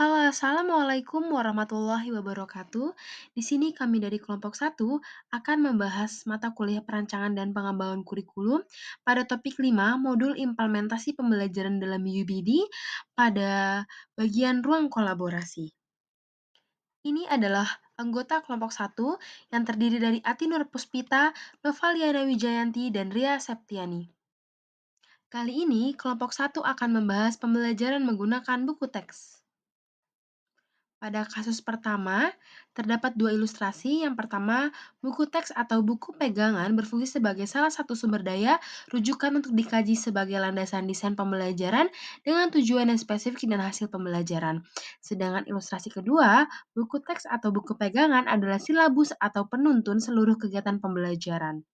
Halo, Assalamualaikum warahmatullahi wabarakatuh. Di sini kami dari kelompok satu akan membahas mata kuliah perancangan dan pengembangan kurikulum pada topik 5 modul implementasi pembelajaran dalam UBD pada bagian ruang kolaborasi. Ini adalah anggota kelompok satu yang terdiri dari Atinur Puspita, Novaliana Wijayanti, dan Ria Septiani. Kali ini, kelompok satu akan membahas pembelajaran menggunakan buku teks. Pada kasus pertama, terdapat dua ilustrasi. Yang pertama, buku teks atau buku pegangan berfungsi sebagai salah satu sumber daya rujukan untuk dikaji sebagai landasan desain pembelajaran dengan tujuan yang spesifik dan hasil pembelajaran. Sedangkan ilustrasi kedua, buku teks atau buku pegangan adalah silabus atau penuntun seluruh kegiatan pembelajaran.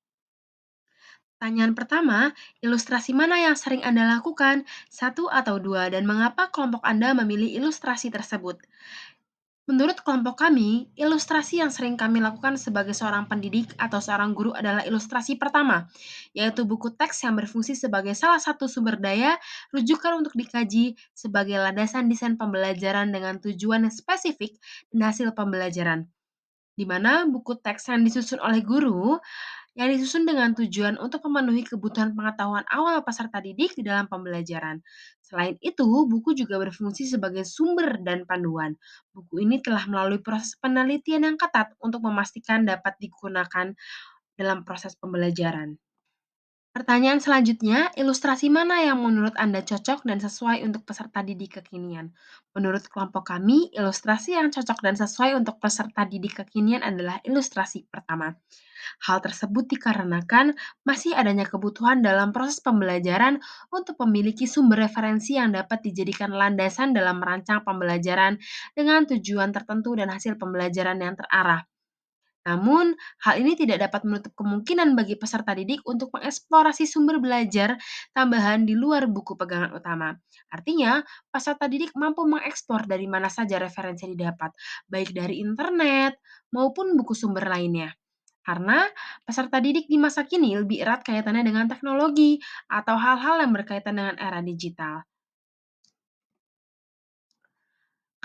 Pertanyaan pertama, ilustrasi mana yang sering Anda lakukan? Satu atau dua, dan mengapa kelompok Anda memilih ilustrasi tersebut? Menurut kelompok kami, ilustrasi yang sering kami lakukan sebagai seorang pendidik atau seorang guru adalah ilustrasi pertama, yaitu buku teks yang berfungsi sebagai salah satu sumber daya rujukan untuk dikaji sebagai landasan desain pembelajaran dengan tujuan yang spesifik dan hasil pembelajaran, di mana buku teks yang disusun oleh guru yang disusun dengan tujuan untuk memenuhi kebutuhan pengetahuan awal peserta didik di dalam pembelajaran. Selain itu, buku juga berfungsi sebagai sumber dan panduan. Buku ini telah melalui proses penelitian yang ketat untuk memastikan dapat digunakan dalam proses pembelajaran. Pertanyaan selanjutnya, ilustrasi mana yang menurut Anda cocok dan sesuai untuk peserta didik kekinian? Menurut kelompok kami, ilustrasi yang cocok dan sesuai untuk peserta didik kekinian adalah ilustrasi pertama. Hal tersebut dikarenakan masih adanya kebutuhan dalam proses pembelajaran untuk memiliki sumber referensi yang dapat dijadikan landasan dalam merancang pembelajaran dengan tujuan tertentu dan hasil pembelajaran yang terarah. Namun, hal ini tidak dapat menutup kemungkinan bagi peserta didik untuk mengeksplorasi sumber belajar tambahan di luar buku pegangan utama. Artinya, peserta didik mampu mengeksplor dari mana saja referensi yang didapat, baik dari internet maupun buku sumber lainnya. Karena peserta didik di masa kini lebih erat kaitannya dengan teknologi atau hal-hal yang berkaitan dengan era digital.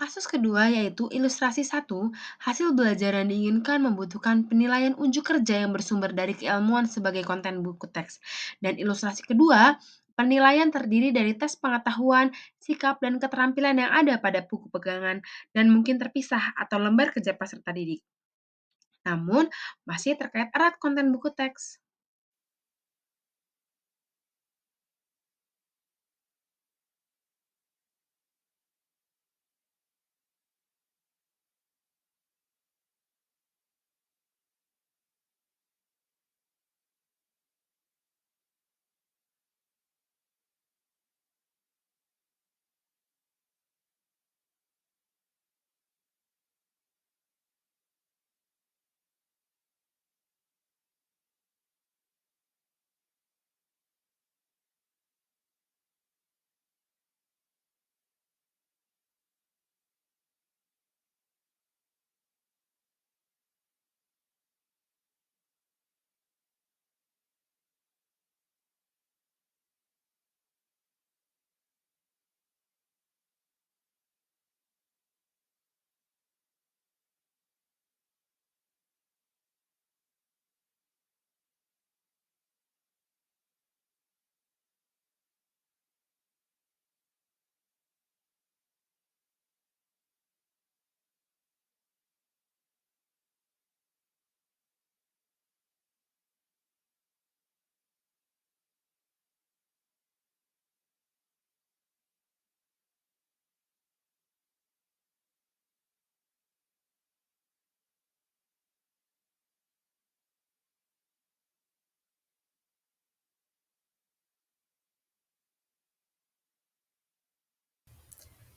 Kasus kedua yaitu ilustrasi satu, hasil belajar yang diinginkan membutuhkan penilaian unjuk kerja yang bersumber dari keilmuan sebagai konten buku teks. Dan ilustrasi kedua, penilaian terdiri dari tes pengetahuan, sikap, dan keterampilan yang ada pada buku pegangan dan mungkin terpisah atau lembar kerja peserta didik. Namun, masih terkait erat konten buku teks.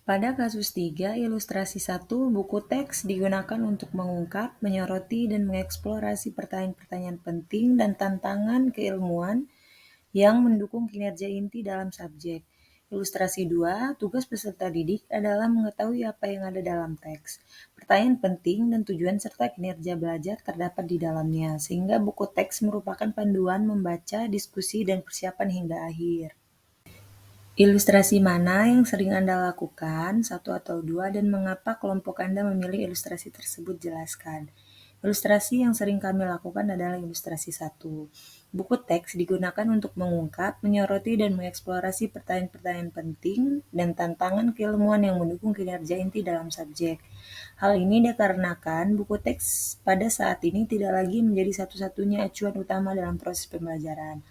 Pada kasus 3, ilustrasi 1, buku teks digunakan untuk mengungkap, menyoroti, dan mengeksplorasi pertanyaan-pertanyaan penting dan tantangan keilmuan yang mendukung kinerja inti dalam subjek. Ilustrasi 2, tugas peserta didik adalah mengetahui apa yang ada dalam teks. Pertanyaan penting dan tujuan serta kinerja belajar terdapat di dalamnya, sehingga buku teks merupakan panduan membaca, diskusi, dan persiapan hingga akhir. Ilustrasi mana yang sering Anda lakukan, satu atau dua, dan mengapa kelompok Anda memilih ilustrasi tersebut? Jelaskan. Ilustrasi yang sering kami lakukan adalah ilustrasi satu. Buku teks digunakan untuk mengungkap, menyoroti, dan mengeksplorasi pertanyaan-pertanyaan penting dan tantangan keilmuan yang mendukung kinerja inti dalam subjek. Hal ini dikarenakan buku teks pada saat ini tidak lagi menjadi satu-satunya acuan utama dalam proses pembelajaran.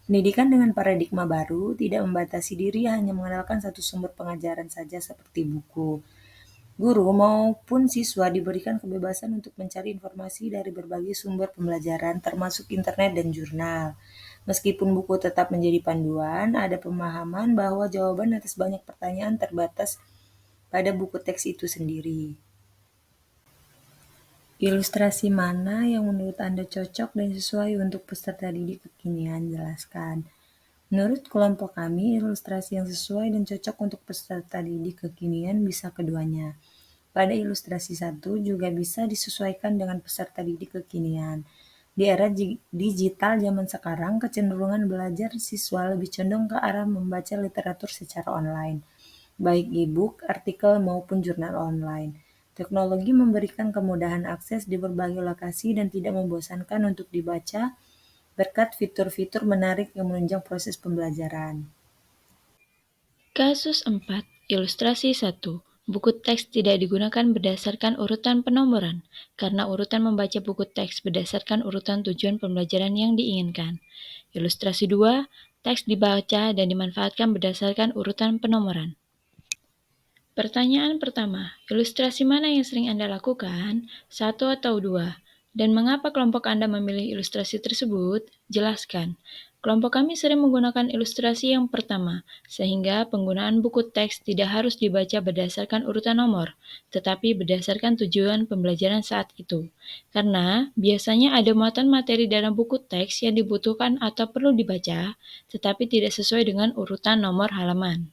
Pendidikan dengan paradigma baru tidak membatasi diri hanya mengandalkan satu sumber pengajaran saja seperti buku. Guru maupun siswa diberikan kebebasan untuk mencari informasi dari berbagai sumber pembelajaran termasuk internet dan jurnal. Meskipun buku tetap menjadi panduan, ada pemahaman bahwa jawaban atas banyak pertanyaan terbatas pada buku teks itu sendiri. Ilustrasi mana yang menurut Anda cocok dan sesuai untuk peserta didik kekinian? Jelaskan. Menurut kelompok kami, ilustrasi yang sesuai dan cocok untuk peserta didik kekinian bisa keduanya. Pada ilustrasi satu juga bisa disesuaikan dengan peserta didik kekinian. Di era digital zaman sekarang, kecenderungan belajar siswa lebih condong ke arah membaca literatur secara online, baik e-book, artikel, maupun jurnal online. Teknologi memberikan kemudahan akses di berbagai lokasi dan tidak membosankan untuk dibaca berkat fitur-fitur menarik yang menunjang proses pembelajaran. Kasus 4, ilustrasi 1. Buku teks tidak digunakan berdasarkan urutan penomoran, karena urutan membaca buku teks berdasarkan urutan tujuan pembelajaran yang diinginkan. Ilustrasi 2. Teks dibaca dan dimanfaatkan berdasarkan urutan penomoran. Pertanyaan pertama, ilustrasi mana yang sering Anda lakukan? Satu atau dua? Dan mengapa kelompok Anda memilih ilustrasi tersebut? Jelaskan. Kelompok kami sering menggunakan ilustrasi yang pertama, sehingga penggunaan buku teks tidak harus dibaca berdasarkan urutan nomor, tetapi berdasarkan tujuan pembelajaran saat itu. Karena biasanya ada muatan materi dalam buku teks yang dibutuhkan atau perlu dibaca, tetapi tidak sesuai dengan urutan nomor halaman.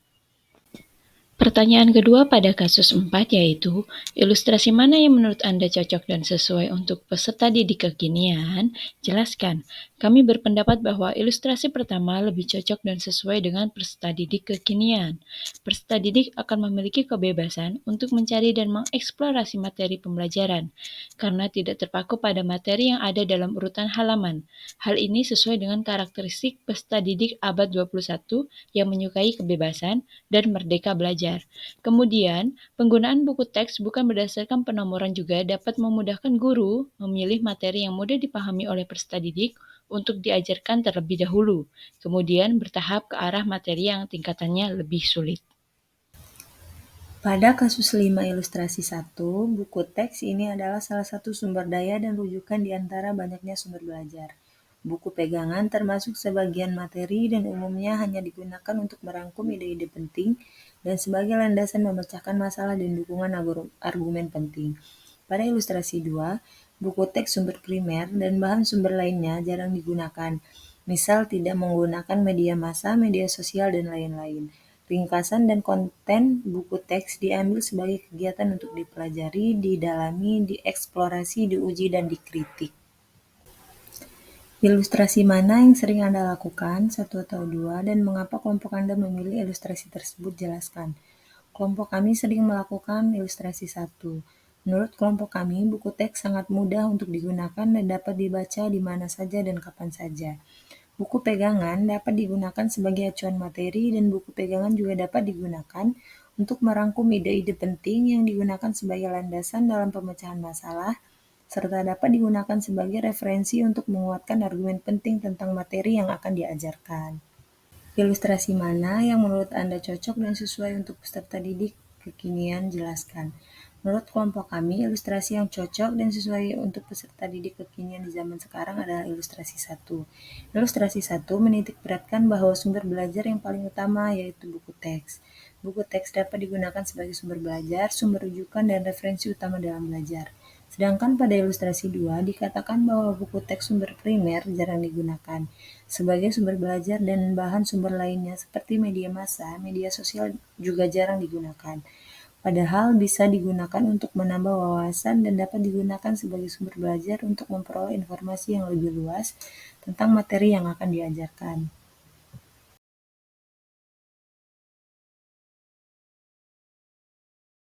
Pertanyaan kedua pada kasus 4 yaitu, ilustrasi mana yang menurut Anda cocok dan sesuai untuk peserta didik kekinian? Jelaskan. Kami berpendapat bahwa ilustrasi pertama lebih cocok dan sesuai dengan peserta didik kekinian. Peserta didik akan memiliki kebebasan untuk mencari dan mengeksplorasi materi pembelajaran, karena tidak terpaku pada materi yang ada dalam urutan halaman. Hal ini sesuai dengan karakteristik peserta didik abad 21 yang menyukai kebebasan dan merdeka belajar. Kemudian, penggunaan buku teks bukan berdasarkan penomoran juga dapat memudahkan guru memilih materi yang mudah dipahami oleh peserta didik untuk diajarkan terlebih dahulu, kemudian bertahap ke arah materi yang tingkatannya lebih sulit. Pada kasus 5 ilustrasi 1, buku teks ini adalah salah satu sumber daya dan rujukan di antara banyaknya sumber belajar. Buku pegangan termasuk sebagian materi dan umumnya hanya digunakan untuk merangkum ide-ide penting dan sebagai landasan memecahkan masalah dan dukungan argumen penting. Pada ilustrasi 2, buku teks sumber primer dan bahan sumber lainnya jarang digunakan, misal tidak menggunakan media massa, media sosial, dan lain-lain. Ringkasan dan konten buku teks diambil sebagai kegiatan untuk dipelajari, didalami, dieksplorasi, diuji, dan dikritik. Ilustrasi mana yang sering Anda lakukan, satu atau dua, dan mengapa kelompok Anda memilih ilustrasi tersebut? Jelaskan. Kelompok kami sering melakukan ilustrasi satu. Menurut kelompok kami, buku teks sangat mudah untuk digunakan dan dapat dibaca di mana saja dan kapan saja. Buku pegangan dapat digunakan sebagai acuan materi dan buku pegangan juga dapat digunakan untuk merangkum ide-ide penting yang digunakan sebagai landasan dalam pemecahan masalah, serta dapat digunakan sebagai referensi untuk menguatkan argumen penting tentang materi yang akan diajarkan. Ilustrasi mana yang menurut Anda cocok dan sesuai untuk peserta didik kekinian? Jelaskan. Menurut kelompok kami, ilustrasi yang cocok dan sesuai untuk peserta didik kekinian di zaman sekarang adalah ilustrasi 1. Ilustrasi 1 menitik beratkan bahwa sumber belajar yang paling utama yaitu buku teks. Buku teks dapat digunakan sebagai sumber belajar, sumber rujukan, dan referensi utama dalam belajar. Sedangkan pada ilustrasi 2 dikatakan bahwa buku teks sumber primer jarang digunakan. Sebagai sumber belajar dan bahan sumber lainnya seperti media massa, media sosial juga jarang digunakan. Padahal bisa digunakan untuk menambah wawasan dan dapat digunakan sebagai sumber belajar untuk memperoleh informasi yang lebih luas tentang materi yang akan diajarkan.